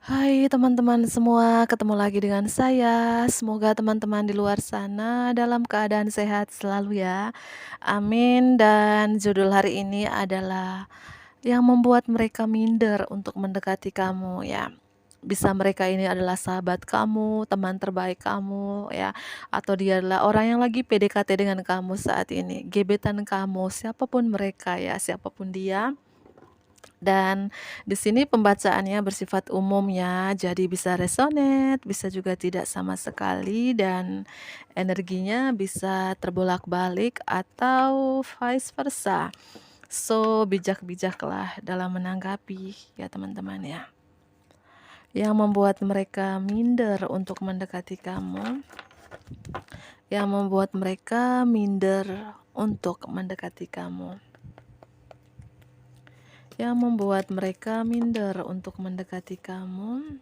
Hai teman-teman semua, ketemu lagi dengan saya. Semoga teman-teman di luar sana dalam keadaan sehat selalu ya. Amin. Dan judul hari ini adalah yang membuat mereka minder untuk mendekati kamu ya. Bisa mereka ini adalah sahabat kamu, teman terbaik kamu ya, atau dia adalah orang yang lagi PDKT dengan kamu saat ini, gebetan kamu, siapapun mereka ya, siapapun dia. Dan di sini pembacaannya bersifat umum ya, jadi bisa resonate, bisa juga tidak sama sekali dan energinya bisa terbolak-balik atau vice versa. So, bijak-bijaklah dalam menanggapi ya teman-teman ya. Yang membuat mereka minder untuk mendekati kamu, yang membuat mereka minder untuk mendekati kamu. Yang membuat mereka minder untuk mendekati kamu.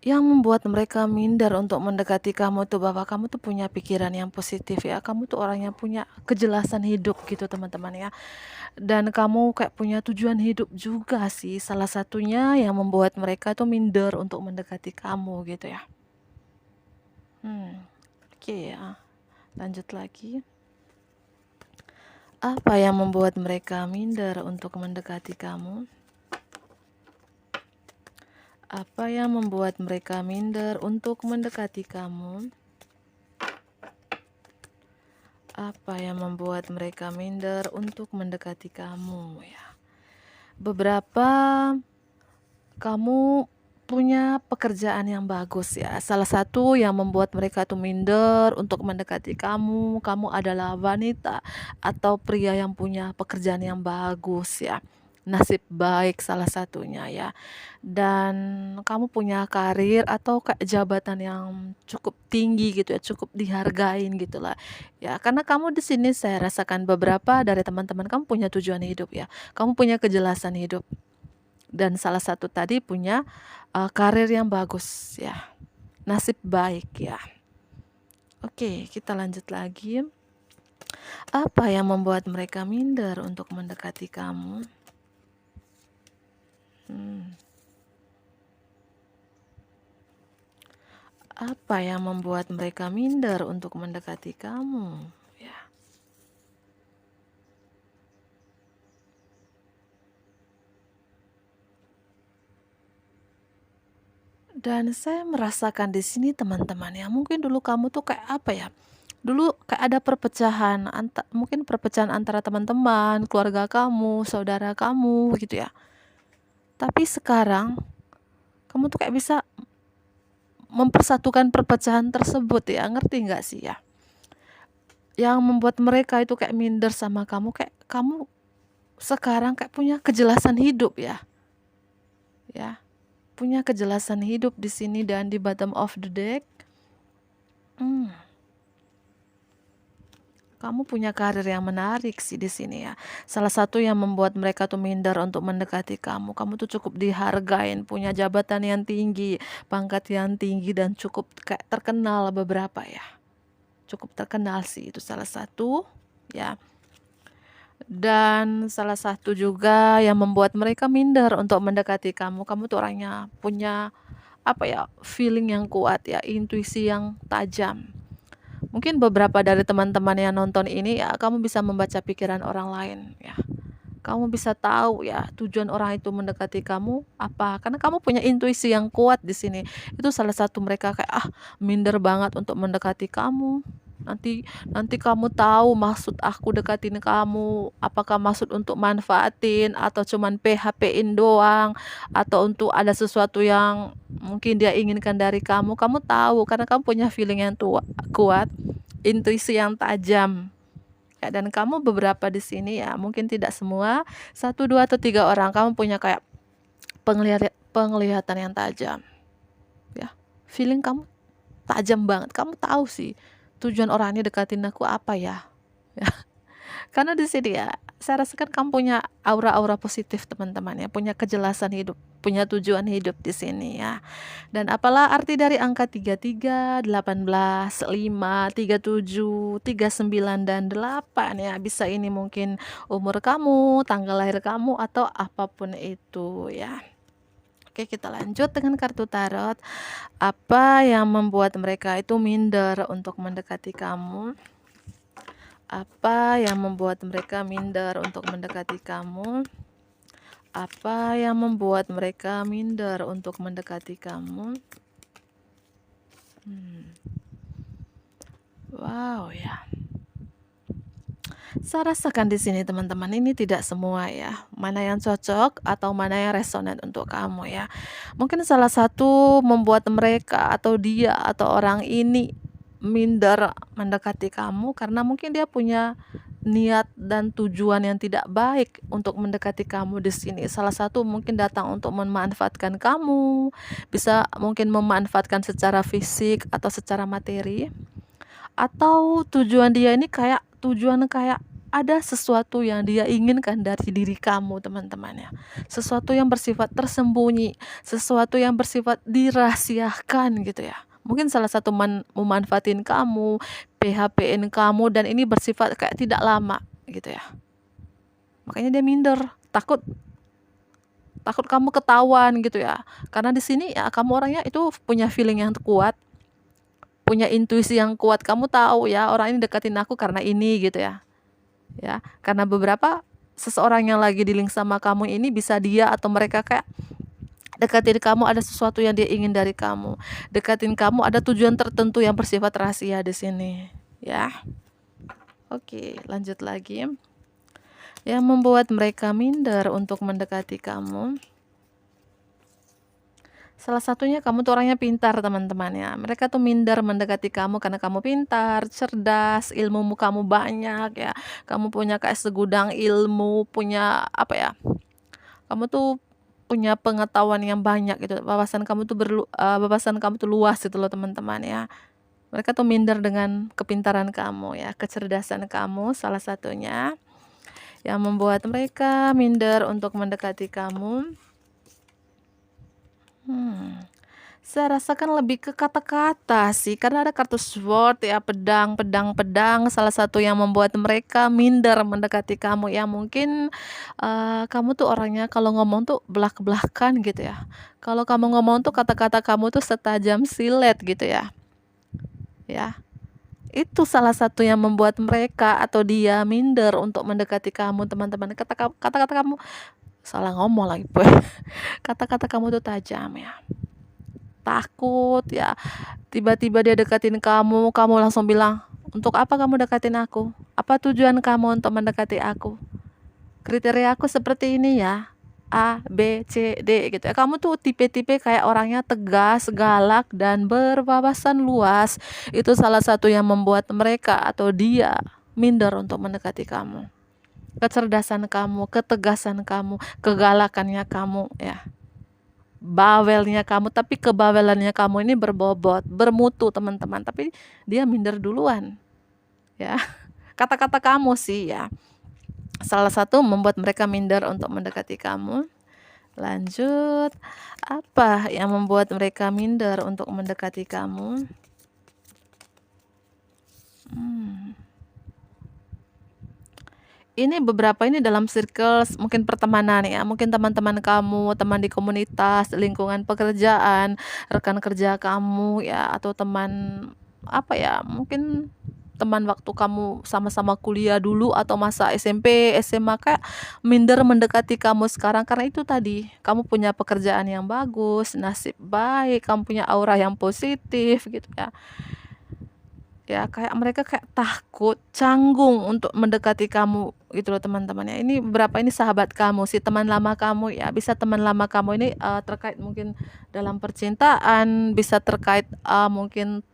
Yang membuat mereka minder untuk mendekati kamu tuh bahwa kamu tuh punya pikiran yang positif ya. Kamu tuh orang yang punya kejelasan hidup gitu teman-teman ya. Dan kamu kayak punya tujuan hidup juga sih. Salah satunya yang membuat mereka tuh minder untuk mendekati kamu gitu ya. Oke ya. Lanjut lagi. Apa yang membuat mereka minder untuk mendekati kamu? Apa yang membuat mereka minder untuk mendekati kamu? Apa yang membuat mereka minder untuk mendekati kamu ya? Beberapa kamu punya pekerjaan yang bagus ya. Salah satu yang membuat mereka tuh minder untuk mendekati kamu, kamu adalah wanita atau pria yang punya pekerjaan yang bagus ya. Nasib baik salah satunya ya. Dan kamu punya karir atau kayak jabatan yang cukup tinggi gitu ya, cukup dihargain gitulah. Ya, karena kamu di sini saya rasakan beberapa dari teman-teman kamu punya tujuan hidup ya. Kamu punya kejelasan hidup. Dan salah satu tadi punya karir yang bagus ya. Nasib baik ya. Oke, kita lanjut lagi. Apa yang membuat mereka minder untuk mendekati kamu? Apa yang membuat mereka minder untuk mendekati kamu? Ya. Dan saya merasakan di sini teman-teman ya, mungkin dulu kamu tuh kayak apa ya? Dulu kayak ada perpecahan, mungkin perpecahan antara teman-teman, keluarga kamu, saudara kamu gitu ya. Tapi sekarang kamu tuh kayak bisa mempersatukan perpecahan tersebut ya, ngerti nggak sih ya? Yang membuat mereka itu kayak minder sama kamu, kayak kamu sekarang kayak punya kejelasan hidup ya. Ya, punya kejelasan hidup di sini dan di bottom of the deck. Kamu punya karir yang menarik sih di sini ya. Salah satu yang membuat mereka tuh minder untuk mendekati kamu. Kamu tuh cukup dihargain, punya jabatan yang tinggi, pangkat yang tinggi dan cukup kayak terkenal beberapa ya. Cukup terkenal sih itu salah satu ya. Dan salah satu juga yang membuat mereka minder untuk mendekati kamu. Kamu tuh orangnya punya apa ya, feeling yang kuat ya, intuisi yang tajam. Mungkin beberapa dari teman-teman yang nonton ini ya, kamu bisa membaca pikiran orang lain ya. Kamu bisa tahu ya tujuan orang itu mendekati kamu apa, karena kamu punya intuisi yang kuat di sini. Itu salah satu mereka kayak minder banget untuk mendekati kamu. Nanti nanti kamu tahu maksud aku dekatin kamu, apakah maksud untuk manfaatin atau cuman PHP-in doang atau untuk ada sesuatu yang mungkin dia inginkan dari kamu. Kamu tahu karena kamu punya feeling yang kuat, intuisi yang tajam. Ya, dan kamu beberapa di sini ya, mungkin tidak semua, 1, 2, atau 3 orang kamu punya kayak penglihatan yang tajam. Ya, feeling kamu tajam banget. Kamu tahu sih tujuan orang ini dekatin aku apa ya. Ya. Karena di sini ya, saya rasakan kamu punya aura-aura positif teman-teman ya, punya kejelasan hidup, punya tujuan hidup di sini ya. Dan apalah arti dari angka 33, 18, 5, 37, 39 dan 8 ya. Bisa ini mungkin umur kamu, tanggal lahir kamu atau apapun itu ya. Oke, kita lanjut dengan kartu tarot. Apa yang membuat mereka itu minder untuk mendekati kamu? Apa yang membuat mereka minder untuk mendekati kamu? Apa yang membuat mereka minder untuk mendekati kamu? Wow ya. Saya rasakan di sini teman-teman, ini tidak semua ya. Mana yang cocok atau mana yang resonan untuk kamu ya. Mungkin salah satu membuat mereka atau dia atau orang ini minder mendekati kamu karena mungkin dia punya niat dan tujuan yang tidak baik untuk mendekati kamu di sini. Salah satu mungkin datang untuk memanfaatkan kamu, bisa mungkin memanfaatkan secara fisik atau secara materi, atau tujuan dia ini kayak ada sesuatu yang dia inginkan dari diri kamu teman-teman ya. Sesuatu yang bersifat tersembunyi, sesuatu yang bersifat dirahasiakan gitu ya. Mungkin salah satu memanfaatin kamu, PHP-in kamu, dan ini bersifat kayak tidak lama gitu ya. Makanya dia minder, takut kamu ketahuan gitu ya. Karena di sini ya kamu orangnya itu punya feeling yang kuat, punya intuisi yang kuat. Kamu tahu ya orang ini deketin aku karena ini gitu ya. Ya, karena beberapa seseorang yang lagi di link sama kamu ini bisa dia atau mereka kayak deketin kamu, ada sesuatu yang dia ingin dari kamu. Deketin kamu ada tujuan tertentu yang bersifat rahasia di sini, ya. Oke, lanjut lagi. Yang membuat mereka minder untuk mendekati kamu. Salah satunya kamu tuh orangnya pintar teman-teman ya. Mereka tuh minder mendekati kamu karena kamu pintar, cerdas, ilmumu kamu banyak ya. Kamu punya kayak segudang ilmu, punya apa ya? Kamu tuh punya pengetahuan yang banyak gitu. Wawasan kamu tuh luas gitu loh teman-teman ya. Mereka tuh minder dengan kepintaran kamu ya, kecerdasan kamu salah satunya yang membuat mereka minder untuk mendekati kamu. Saya rasakan lebih ke kata-kata sih, karena ada kartu sword ya, pedang, salah satu yang membuat mereka minder mendekati kamu ya. Mungkin, kamu tuh orangnya kalau ngomong tuh belak-belakan gitu ya. Kalau kamu ngomong tuh kata-kata kamu tuh setajam silet gitu ya, ya. Itu salah satu yang membuat mereka atau dia minder untuk mendekati kamu teman-teman. Kata-kata kamu salah ngomong lagi, kata-kata kamu tuh tajam ya. Takut ya, tiba-tiba dia deketin kamu, kamu langsung bilang, "Untuk apa kamu deketin aku? Apa tujuan kamu untuk mendekati aku? Kriteria aku seperti ini ya, A, B, C, D," gitu ya. Kamu tuh tipe-tipe kayak orangnya tegas, galak, dan berwawasan luas. Itu salah satu yang membuat mereka atau dia minder untuk mendekati kamu. Kecerdasan kamu, ketegasan kamu, kegalakannya kamu ya. Bawelnya kamu, tapi kebawelannya kamu ini berbobot, bermutu teman-teman, tapi dia minder duluan ya. Kata-kata kamu sih ya, salah satu membuat mereka minder untuk mendekati kamu. Lanjut, apa yang membuat mereka minder untuk mendekati kamu? Ini beberapa ini dalam circle mungkin pertemanan ya, mungkin teman-teman kamu, teman di komunitas, lingkungan pekerjaan, rekan kerja kamu ya, atau teman apa ya, mungkin teman waktu kamu sama-sama kuliah dulu atau masa SMP, SMA, kayak minder mendekati kamu sekarang karena itu tadi, kamu punya pekerjaan yang bagus, nasib baik, kamu punya aura yang positif gitu ya. Ya, kayak mereka kayak takut, canggung untuk mendekati kamu gitu loh teman-teman ya. Ini berapa ini sahabat kamu, si teman lama kamu ya. Bisa teman lama kamu ini terkait mungkin dalam percintaan, bisa terkait mungkin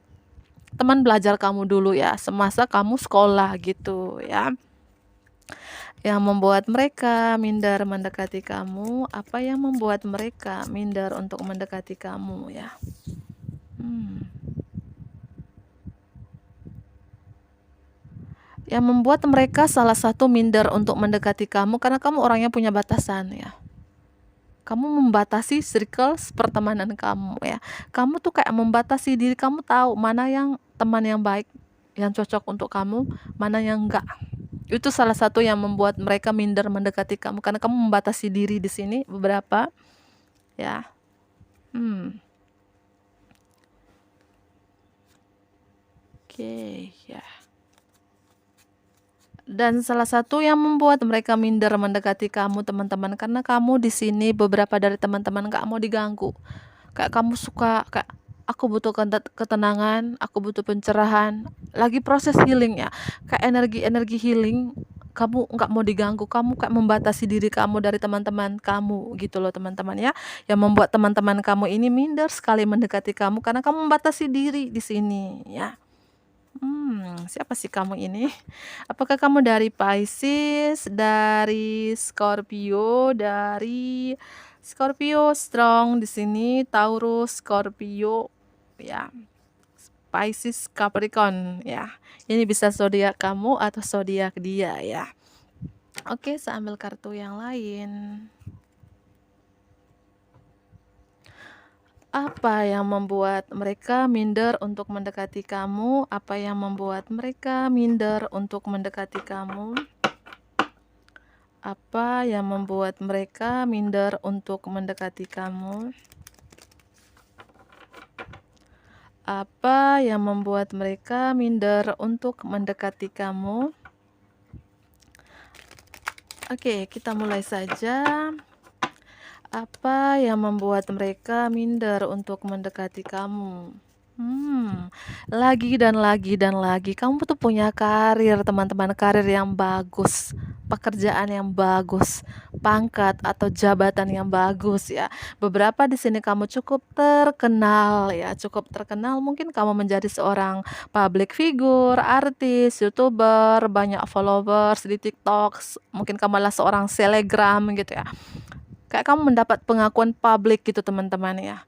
teman belajar kamu dulu ya, semasa kamu sekolah gitu ya. Yang membuat mereka minder mendekati kamu, apa yang membuat mereka minder untuk mendekati kamu ya? Yang membuat mereka salah satu minder untuk mendekati kamu karena kamu orangnya punya batasan ya. Kamu membatasi circle pertemanan kamu ya. Kamu tuh kayak membatasi diri, kamu tahu mana yang teman yang baik, yang cocok untuk kamu, mana yang enggak. Itu salah satu yang membuat mereka minder mendekati kamu karena kamu membatasi diri di sini beberapa ya. Oke, ya. Dan salah satu yang membuat mereka minder mendekati kamu teman-teman karena kamu di sini beberapa dari teman-teman nggak mau diganggu. Kayak kamu suka kayak aku butuh ketenangan, aku butuh pencerahan, lagi proses healing ya. Kayak energi-energi healing, kamu nggak mau diganggu, kamu kayak membatasi diri kamu dari teman-teman kamu gitu loh teman-teman ya. Yang membuat teman-teman kamu ini minder sekali mendekati kamu karena kamu membatasi diri di sini ya. Siapa sih kamu ini? Apakah kamu dari Pisces, dari Scorpio strong di sini, Taurus, Scorpio, ya, Pisces, Capricorn, ya. Ini bisa zodiak kamu atau zodiak dia ya. Oke, saya ambil kartu yang lain. Apa yang membuat mereka minder untuk mendekati kamu? Apa yang membuat mereka minder untuk mendekati kamu? Apa yang membuat mereka minder untuk mendekati kamu? Apa yang membuat mereka minder untuk mendekati kamu? Oke, kita mulai saja. Apa yang membuat mereka minder untuk mendekati kamu? Lagi dan lagi dan lagi. Kamu tuh punya karir, teman-teman, karir yang bagus, pekerjaan yang bagus, pangkat atau jabatan yang bagus ya. Beberapa di sini kamu cukup terkenal ya, cukup terkenal. Mungkin kamu menjadi seorang public figure, artis, YouTuber, banyak followers di TikTok. Mungkin kamu adalah seorang selebgram gitu ya. Kayak kamu mendapat pengakuan publik gitu teman-teman ya.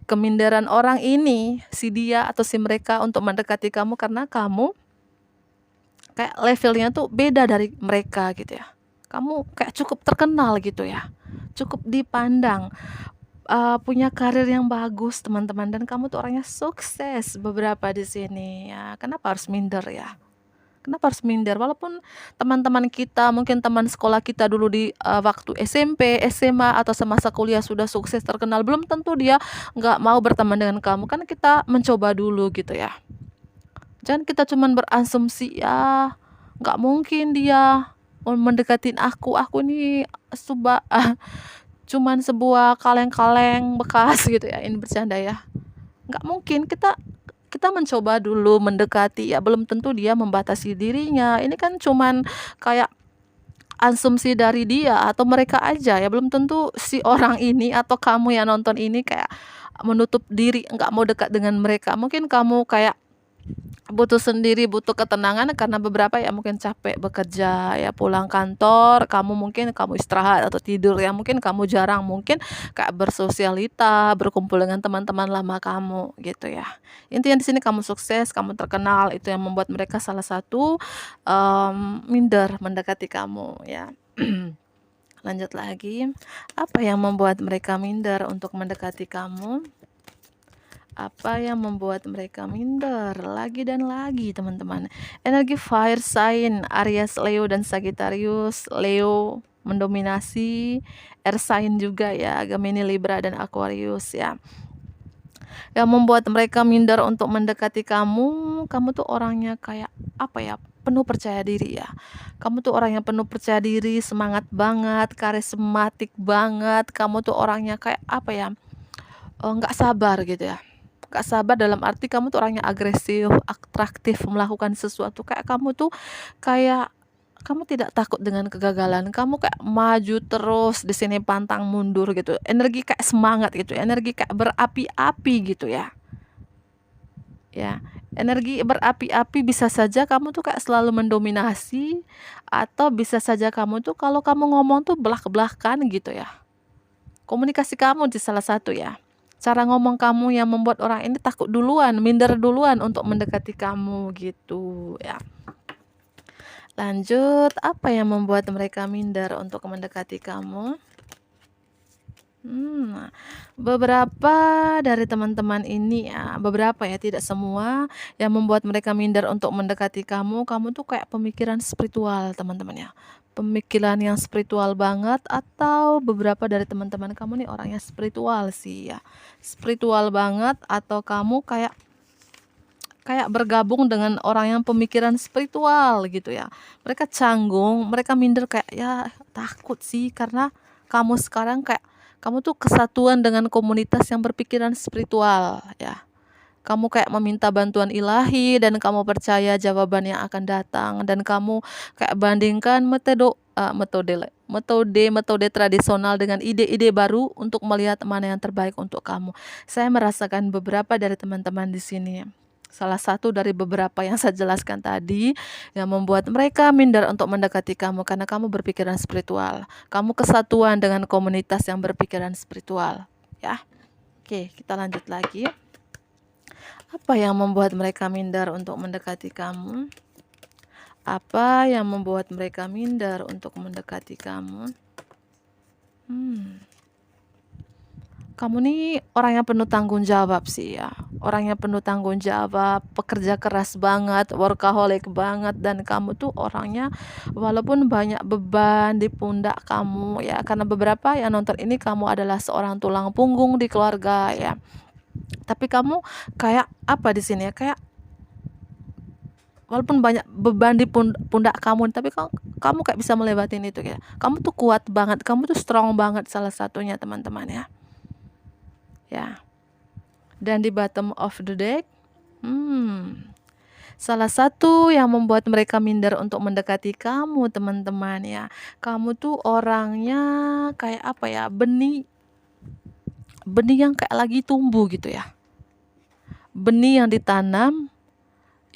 Keminderan orang ini, si dia atau si mereka untuk mendekati kamu karena kamu kayak levelnya tuh beda dari mereka gitu ya. Kamu kayak cukup terkenal gitu ya, cukup dipandang, punya karir yang bagus teman-teman, dan kamu tuh orangnya sukses beberapa di sini ya. Kenapa harus minder ya? Kenapa harus minder? Walaupun teman-teman kita, mungkin teman sekolah kita dulu di waktu SMP, SMA atau semasa kuliah sudah sukses terkenal, belum tentu dia nggak mau berteman dengan kamu. Kan kita mencoba dulu gitu ya. Jangan kita cuman berasumsi ya, nggak mungkin dia mau mendekatin aku. Aku ini cuman sebuah kaleng-kaleng bekas gitu ya. Ini bercanda ya. Nggak mungkin, kita mencoba dulu mendekati ya, belum tentu dia membatasi dirinya. Ini kan cuman kayak asumsi dari dia atau mereka aja ya, belum tentu si orang ini atau kamu yang nonton ini kayak menutup diri, nggak mau dekat dengan mereka. Mungkin kamu kayak butuh sendiri, butuh ketenangan karena beberapa ya mungkin capek bekerja ya, pulang kantor, kamu istirahat atau tidur ya, mungkin kamu jarang mungkin kayak bersosialita, berkumpul dengan teman-teman lama kamu gitu ya. Intinya di sini kamu sukses, kamu terkenal, itu yang membuat mereka salah satu minder mendekati kamu ya. Lanjut lagi, apa yang membuat mereka minder untuk mendekati kamu? Apa yang membuat mereka minder lagi dan lagi teman-teman? Energi fire sign Aries, Leo dan Sagittarius. Leo mendominasi, air sign juga ya, Gemini, Libra dan Aquarius ya. Yang membuat mereka minder untuk mendekati kamu tuh orangnya kayak apa ya, penuh percaya diri ya. Kamu tuh orang yang penuh percaya diri, semangat banget, karismatik banget. Kamu tuh orangnya kayak apa ya, nggak sabar gitu ya. Gak sabar dalam arti kamu tuh orangnya agresif, atraktif melakukan sesuatu. Kayak kamu tuh kayak kamu tidak takut dengan kegagalan. Kamu kayak maju terus di sini, pantang mundur gitu. Energi kayak semangat gitu. Energi kayak berapi-api gitu ya. Ya, energi berapi-api. Bisa saja kamu tuh kayak selalu mendominasi, atau bisa saja kamu tuh kalau kamu ngomong tuh belak-belakan gitu ya. Komunikasi kamu di salah satu ya. Cara ngomong kamu yang membuat orang ini takut duluan, minder duluan untuk mendekati kamu gitu ya. Lanjut, apa yang membuat mereka minder untuk mendekati kamu? Nah, beberapa dari teman-teman ini ya, beberapa ya, tidak semua, yang membuat mereka minder untuk mendekati kamu, kamu tuh kayak pemikiran spiritual, teman-teman ya. Pemikiran yang spiritual banget, atau beberapa dari teman-teman kamu nih orangnya spiritual sih ya. Spiritual banget, atau kamu kayak kayak bergabung dengan orang yang pemikiran spiritual gitu ya. Mereka canggung, mereka minder kayak ya takut sih karena kamu sekarang kayak kamu tuh kesatuan dengan komunitas yang berpikiran spiritual ya. Kamu kayak meminta bantuan ilahi dan kamu percaya jawaban yang akan datang dan kamu kayak bandingkan metode tradisional dengan ide-ide baru untuk melihat mana yang terbaik untuk kamu. Saya merasakan beberapa dari teman-teman di sini. Salah satu dari beberapa yang saya jelaskan tadi yang membuat mereka minder untuk mendekati kamu karena kamu berpikiran spiritual. Kamu kesatuan dengan komunitas yang berpikiran spiritual, ya. Oke, kita lanjut lagi. Apa yang membuat mereka minder untuk mendekati kamu? Apa yang membuat mereka minder untuk mendekati kamu? Kamu nih orang yang penuh tanggung jawab sih ya. Orang yang penuh tanggung jawab, pekerja keras banget, workaholic banget, dan kamu tuh orangnya walaupun banyak beban di pundak kamu ya, karena beberapa yang nonton ini kamu adalah seorang tulang punggung di keluarga ya. Tapi kamu kayak apa di sini ya? Kayak walaupun banyak beban di pundak kamu, tapi kamu kayak bisa melewatin itu ya. Kamu tuh kuat banget, kamu tuh strong banget salah satunya teman-teman ya. Ya. Dan di bottom of the deck, salah satu yang membuat mereka minder untuk mendekati kamu teman-teman ya. Kamu tuh orangnya kayak apa ya? Benih yang kayak lagi tumbuh gitu ya. Benih yang ditanam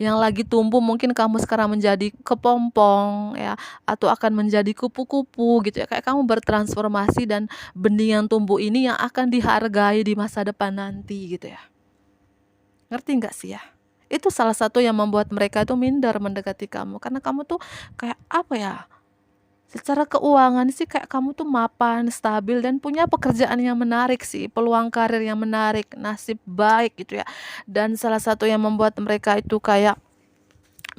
yang lagi tumbuh, mungkin kamu sekarang menjadi kepompong ya, atau akan menjadi kupu-kupu gitu ya, kayak kamu bertransformasi dan benih yang tumbuh ini yang akan dihargai di masa depan nanti gitu ya. Ngerti nggak sih ya? Itu salah satu yang membuat mereka tuh minder mendekati kamu karena kamu tuh kayak apa ya, secara keuangan sih kayak kamu tuh mapan, stabil, dan punya pekerjaan yang menarik sih, peluang karir yang menarik, nasib baik gitu ya. Dan salah satu yang membuat mereka itu kayak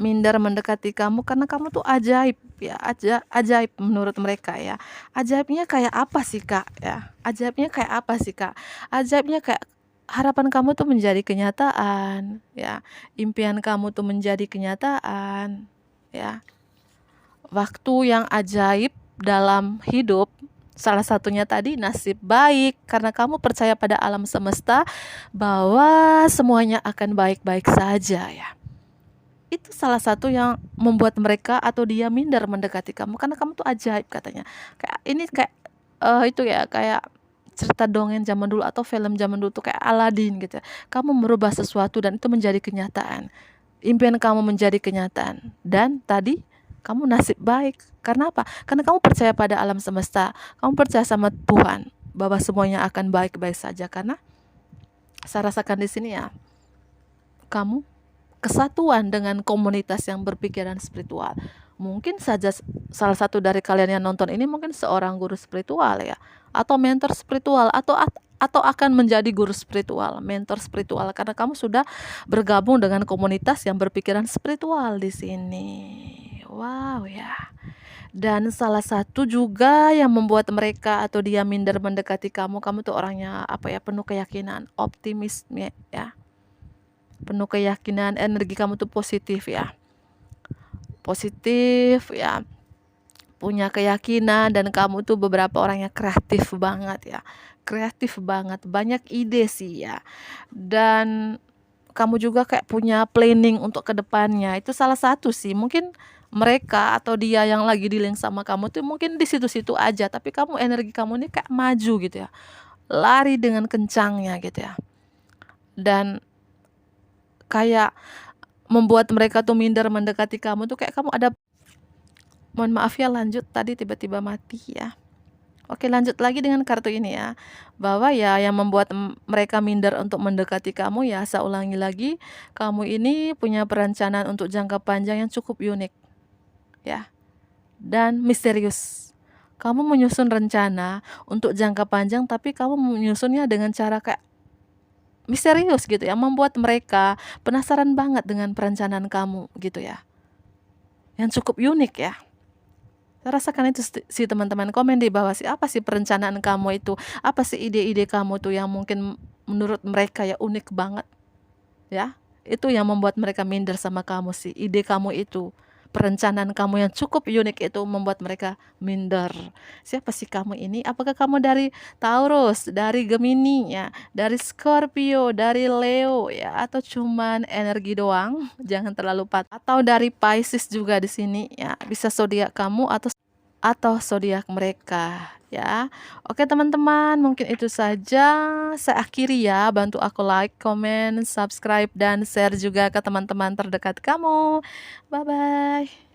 minder mendekati kamu karena kamu tuh ajaib ya, ajaib menurut mereka ya. Ajaibnya kayak apa sih, Kak, ya? Ajaibnya kayak apa sih, Kak? Ajaibnya kayak harapan kamu tuh menjadi kenyataan ya. Impian kamu tuh menjadi kenyataan ya. Waktu yang ajaib dalam hidup, salah satunya tadi nasib baik, karena kamu percaya pada alam semesta bahwa semuanya akan baik-baik saja ya. Itu salah satu yang membuat mereka atau dia minder mendekati kamu karena kamu tuh ajaib katanya. Kayak ini kayak itu ya, kayak cerita dongeng zaman dulu atau film zaman dulu tuh kayak Aladin gitu ya. Kamu merubah sesuatu dan itu menjadi kenyataan. Impian kamu menjadi kenyataan. Dan tadi kamu nasib baik. Karena apa? Karena kamu percaya pada alam semesta. Kamu percaya sama Tuhan bahwa semuanya akan baik-baik saja karena saya rasakan di sini ya. Kamu kesatuan dengan komunitas yang berpikiran spiritual. Mungkin saja salah satu dari kalian yang nonton ini mungkin seorang guru spiritual ya, atau mentor spiritual, atau akan menjadi guru spiritual, mentor spiritual karena kamu sudah bergabung dengan komunitas yang berpikiran spiritual di sini. Wow ya. Dan salah satu juga yang membuat mereka atau dia minder mendekati kamu, kamu tuh orangnya apa ya, penuh keyakinan, optimisme ya. Penuh keyakinan, energi kamu tuh positif ya. Positif ya. Punya keyakinan dan kamu tuh beberapa orang yang kreatif banget ya. Kreatif banget, banyak ide sih ya. Dan kamu juga kayak punya planning untuk kedepannya. Itu salah satu sih. Mungkin mereka atau dia yang lagi dealing sama kamu tuh mungkin di situ-situ aja, tapi kamu energi kamu ini kayak maju gitu ya. Lari dengan kencangnya gitu ya. Dan kayak membuat mereka tuh minder mendekati kamu tuh kayak kamu ada, mohon maaf ya lanjut tadi tiba-tiba mati ya. Oke, lanjut lagi dengan kartu ini ya. Bahwa ya yang membuat mereka minder untuk mendekati kamu ya, saya ulangi lagi, kamu ini punya perencanaan untuk jangka panjang yang cukup unik. ya, dan misterius. Kamu menyusun rencana untuk jangka panjang, tapi kamu menyusunnya dengan cara kayak misterius gitu ya, membuat mereka penasaran banget dengan perencanaan kamu gitu ya, yang cukup unik ya. Rasakan itu sih teman-teman, komen di bawah sih, apa sih perencanaan kamu itu? Apa sih ide-ide kamu tuh yang mungkin menurut mereka ya unik banget ya? Itu yang membuat mereka minder sama kamu sih, ide kamu itu. Perencanaan kamu yang cukup unik itu membuat mereka minder. Siapa sih kamu ini? Apakah kamu dari Taurus, dari Gemini ya, dari Scorpio, dari Leo ya, atau cuman energi doang? Jangan terlalu atau dari Pisces juga di sini ya. Bisa zodiak kamu atau zodiak mereka ya. Oke teman-teman, mungkin itu saja. Saya akhiri ya, bantu aku like, comment, subscribe dan share juga ke teman-teman terdekat kamu. Bye bye.